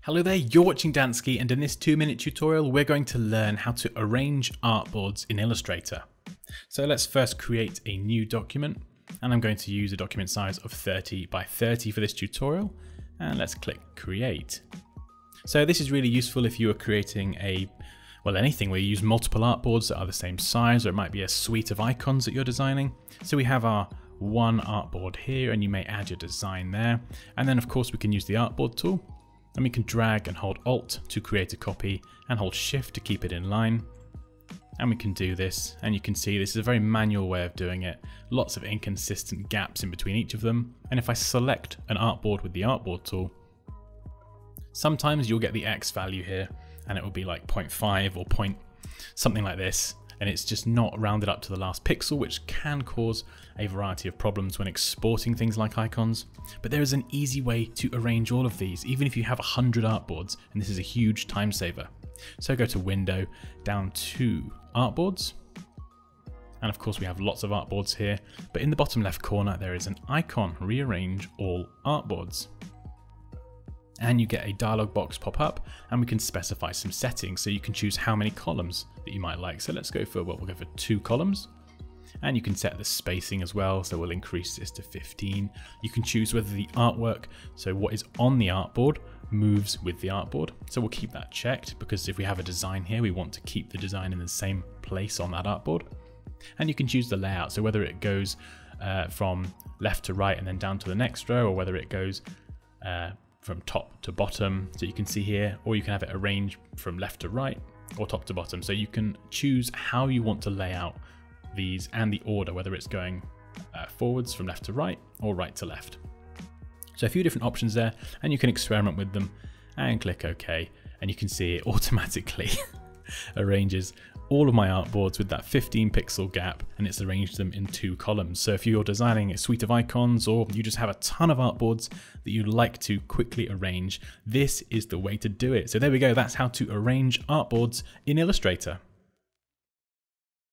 Hello there, you're watching Dansky, and in this 2-minute tutorial we're going to learn how to arrange artboards in Illustrator. So let's first create a new document, and I'm going to use a document size of 30 by 30 for this tutorial, and let's click create. So this is really useful if you are creating anything where you use multiple artboards that are the same size, or it might be a suite of icons that you're designing. So we have our one artboard here, and you may add your design there, and then of course we can use the artboard tool. And we can drag and hold Alt to create a copy and hold Shift to keep it in line. And we can do this, and you can see this is a very manual way of doing it. Lots of inconsistent gaps in between each of them. And if I select an artboard with the artboard tool, sometimes you'll get the X value here and it will be like 0.5 or something like this. And it's just not rounded up to the last pixel, which can cause a variety of problems when exporting things like icons. But there is an easy way to arrange all of these, even if you have 100 artboards, and this is a huge time saver. So go to Window, down to Artboards, and of course we have lots of artboards here, but in the bottom left corner there is an icon, Rearrange All Artboards. And you get a dialog box pop up, and we can specify some settings, so you can choose how many columns that you might like. So let's go for, we'll go for 2 columns, and you can set the spacing as well. So we'll increase this to 15. You can choose whether the artwork, so what is on the artboard, moves with the artboard. So we'll keep that checked, because if we have a design here, we want to keep the design in the same place on that artboard. And you can choose the layout, so whether it goes from left to right and then down to the next row, or whether it goes from top to bottom, so you can see here, or you can have it arranged from left to right or top to bottom. So you can choose how you want to lay out these and the order, whether it's going forwards from left to right or right to left. So a few different options there, and you can experiment with them and click OK, and you can see it automatically arranges all of my artboards with that 15 pixel gap, and it's arranged them in 2 columns. So if you're designing a suite of icons, or you just have a ton of artboards that you'd like to quickly arrange, this is the way to do it. So there we go, that's how to arrange artboards in Illustrator.